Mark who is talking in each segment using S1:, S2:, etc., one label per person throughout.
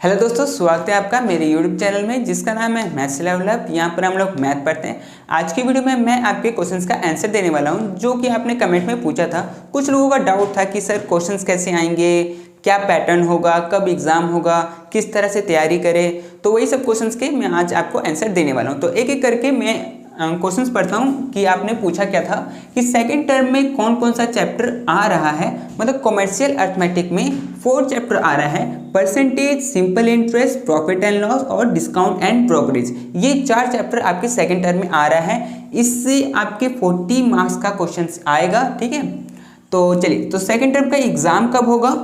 S1: Hello दोस्तों, स्वागत है आपका मेरे यूट्यूब चैनल में जिसका नाम है मैथ्स लैब। यहाँ पर हम लोग मैथ पढ़ते हैं। आज की वीडियो में मैं आपके क्वेश्चंस का आंसर देने वाला हूँ जो कि आपने कमेंट में पूछा था। कुछ लोगों का डाउट था कि सर क्वेश्चंस कैसे आएंगे, क्या पैटर्न होगा, कब एग्जाम होगा, किस तरह से तैयारी करें। तो वही सब क्वेश्चंस के मैं आज आपको आंसर देने वाला हूँ। तो एक एक करके मैं क्वेश्चंस पढ़ता हूँ कि आपने पूछा क्या था कि सेकंड टर्म में कौन कौन सा चैप्टर आ रहा है। मतलब कॉमर्शियल अर्थमेटिक में 4 चैप्टर आ रहा है, percentage, simple interest, profit and loss और डिस्काउंट एंड ब्रोकरेज। ये 4 चैप्टर आपके सेकंड टर्म में आ रहा है। इससे आपके 40 मार्क्स का क्वेश्चन आएगा। ठीक है, तो चलिए, तो सेकंड टर्म का एग्जाम कब होगा?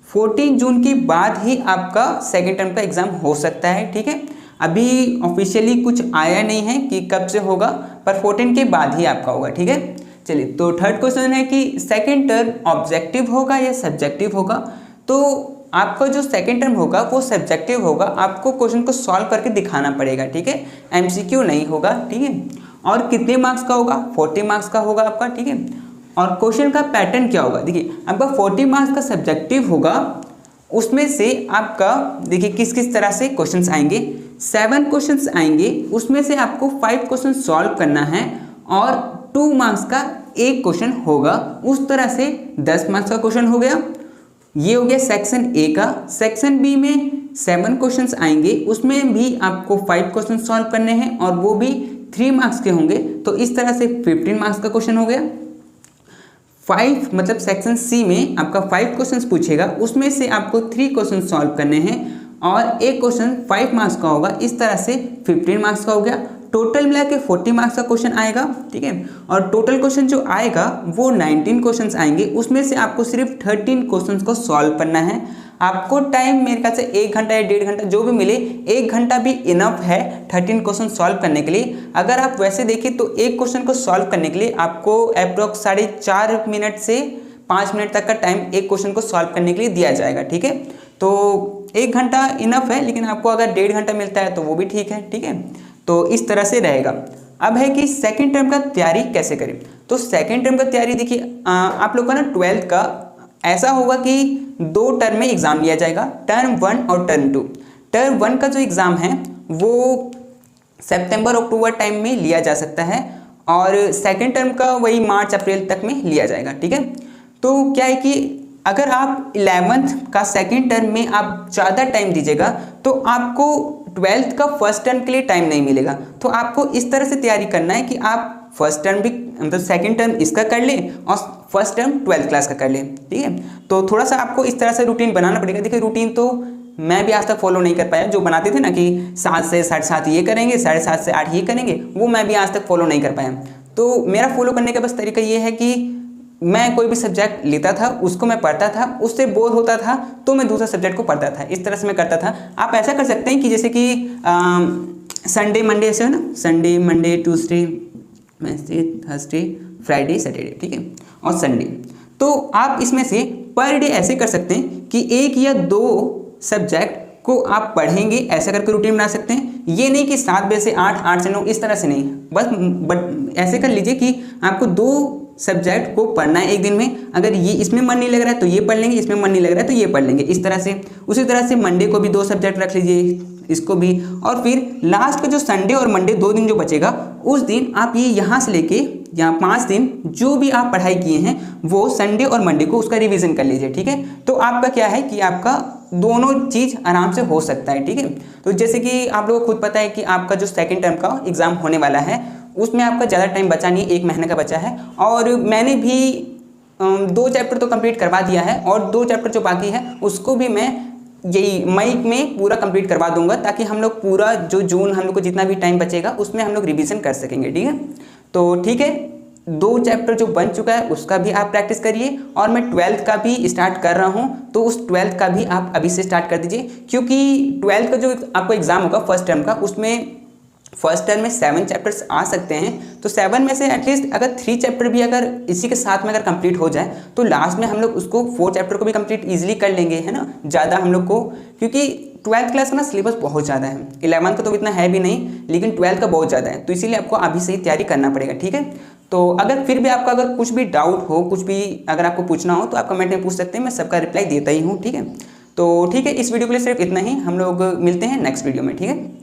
S1: 14 जून के बाद ही आपका सेकंड टर्म का एग्जाम हो सकता है। ठीक है, अभी ऑफिशियली कुछ आया नहीं है कि कब से होगा, पर 14 के बाद ही आपका होगा। ठीक है, चलिए, तो थर्ड क्वेश्चन है कि सेकंड टर्म ऑब्जेक्टिव होगा या सब्जेक्टिव होगा। तो आपका जो सेकंड टर्म होगा वो सब्जेक्टिव होगा। आपको क्वेश्चन को सॉल्व करके दिखाना पड़ेगा। ठीक है, एमसीक्यू नहीं होगा। ठीक है, और कितने मार्क्स का होगा? 40 मार्क्स का होगा आपका। ठीक है, और क्वेश्चन का पैटर्न क्या होगा? देखिए, आपका 40 मार्क्स का सब्जेक्टिव होगा। उसमें से आपका देखिए किस किस तरह से क्वेश्चंस आएंगे। 7 क्वेश्चंस आएंगे, उसमें से आपको 5 क्वेश्चन सॉल्व करना है और 2 मार्क्स का एक क्वेश्चन होगा। उस तरह से 10 मार्क्स का क्वेश्चन हो गया। ये हो गया सेक्शन ए का। सेक्शन बी में 7 क्वेश्चंस आएंगे, उसमें भी आपको 5 क्वेश्चन सॉल्व करने हैं और वो भी 3 मार्क्स के होंगे। तो इस तरह से 15 मार्क्स का क्वेश्चन हो गया। 5 मतलब सेक्शन सी में आपका 5 क्वेश्चंस पूछेगा, उसमें से आपको 3 क्वेश्चन सॉल्व करने हैं और एक क्वेश्चन 5 मार्क्स का होगा। इस तरह से 15 मार्क्स का हो गया। टोटल मिला के 40 मार्क्स का क्वेश्चन आएगा। ठीक है, और टोटल क्वेश्चन जो आएगा वो 19 क्वेश्चंस आएंगे, उसमें से आपको सिर्फ 13 क्वेश्चंस को सॉल्व करना है। आपको टाइम मेरे ख्याल से 1 घंटा या 1.5 घंटा जो भी मिले, 1 घंटा भी इनफ है 13 क्वेश्चन सॉल्व करने के लिए। अगर आप वैसे देखें तो एक क्वेश्चन को सॉल्व करने के लिए आपको अप्रोक्स 4.5 मिनट से 5 मिनट तक का टाइम एक क्वेश्चन को सॉल्व करने के लिए दिया जाएगा। ठीक है, तो 1 घंटा इनफ है, लेकिन आपको अगर 1.5 घंटा मिलता है तो वो भी ठीक है। ठीक है, तो इस तरह से रहेगा। अब है कि सेकेंड टर्म का तैयारी कैसे करें। तो सेकेंड टर्म का तैयारी देखिए, आप लोग का ना 12th का ऐसा होगा कि 2 टर्म में एग्जाम लिया जाएगा, टर्म 1 और टर्म 2। टर्म 1 का जो एग्जाम है वो सितंबर अक्टूबर टाइम में लिया जा सकता है और सेकेंड टर्म का वही मार्च अप्रैल तक में लिया जाएगा। ठीक है, तो क्या है कि अगर आप 11th का सेकेंड टर्म में आप ज़्यादा टाइम दीजिएगा तो आपको 12th का फर्स्ट टर्म के लिए टाइम नहीं मिलेगा। तो आपको इस तरह से तैयारी करना है कि आप फर्स्ट टर्म भी मतलब सेकंड टर्म इसका कर लें और फर्स्ट टर्म 12th क्लास का कर लें। ठीक है, तो थोड़ा सा आपको इस तरह से रूटीन बनाना पड़ेगा। देखिए, रूटीन तो मैं भी आज तक फॉलो नहीं कर पाया। जो बनाते थे ना कि 7 से 7:30 ये करेंगे, 7:30 से 8 ये करेंगे, वो मैं भी आज तक फॉलो नहीं कर पाया। तो मेरा फॉलो करने का बस तरीका ये है कि मैं कोई भी सब्जेक्ट लेता था, उसको मैं पढ़ता था, उससे बोर होता था तो मैं दूसरा सब्जेक्ट को पढ़ता था। इस तरह से मैं करता था। आप ऐसा कर सकते हैं कि जैसे कि संडे मंडे ऐसे हो ना, Sunday Monday Tuesday Wednesday Thursday Friday Saturday, ठीक है, और संडे। तो आप इसमें से पर डे ऐसे कर सकते हैं कि 1 या 2 सब्जेक्ट को आप पढ़ेंगे, ऐसा करके रूटीन बना सकते हैं। ये नहीं कि 7 बजे से 8, 8 से 9, इस तरह से नहीं। बट ऐसे कर लीजिए कि आपको 2 सब्जेक्ट को पढ़ना है एक दिन में। अगर ये इसमें मन नहीं लग रहा है तो ये पढ़ लेंगे, इसमें मन नहीं लग रहा है तो ये पढ़ लेंगे, इस तरह से। उसी तरह से मंडे को भी 2 सब्जेक्ट रख लीजिए, इसको भी। और फिर लास्ट का जो संडे और मंडे 2 दिन जो बचेगा, उस दिन आप ये यहाँ से लेके यहाँ 5 दिन जो भी आप पढ़ाई किए हैं वो संडे और मंडे को उसका रिवीजन कर लीजिए। ठीक है, तो आपका क्या है कि आपका दोनों चीज़ आराम से हो सकता है। ठीक है, तो जैसे कि आप लोगों को खुद पता है कि आपका जो सेकेंड टर्म का एग्ज़ाम होने वाला है उसमें आपका ज़्यादा टाइम बचा नहीं, 1 महीने का बचा है। और मैंने भी 2 चैप्टर तो कंप्लीट करवा दिया है और 2 चैप्टर जो बाकी है उसको भी मैं यही मई में पूरा कंप्लीट करवा दूंगा, ताकि हम लोग पूरा जो जून हम लोग को जितना भी टाइम बचेगा उसमें हम लोग रिवीजन कर सकेंगे। ठीक है, तो ठीक है, 2 चैप्टर जो बन चुका है उसका भी आप प्रैक्टिस करिए और मैं 12th का भी स्टार्ट कर रहा हूँ, तो उस 12th का भी आप अभी से स्टार्ट कर दीजिए। क्योंकि 12th का जो आपको एग्जाम होगा फर्स्ट टर्म का, उसमें फर्स्ट टर्म में 7 चैप्टर्स आ सकते हैं। तो 7 में से एटलीस्ट अगर 3 चैप्टर भी अगर इसी के साथ में अगर कंप्लीट हो जाए तो लास्ट में हम लोग उसको 4 चैप्टर को भी कंप्लीट इजीली कर लेंगे, है ना। ज़्यादा हम लोग को, क्योंकि 12th क्लास का ना सिलेबस बहुत ज़्यादा है, 11th का तो इतना है भी नहीं, लेकिन 12th का बहुत ज़्यादा है, तो इसीलिए आपको अभी से ही तैयारी करना पड़ेगा। ठीक है, तो अगर फिर भी आपका अगर कुछ भी डाउट हो, कुछ भी अगर आपको पूछना हो तो आप कमेंट में पूछ सकते हैं, मैं सबका रिप्लाई देता ही हूँ। ठीक है, तो ठीक है, इस वीडियो के लिए सिर्फ इतना ही। हम लोग मिलते हैं नेक्स्ट वीडियो में, ठीक है।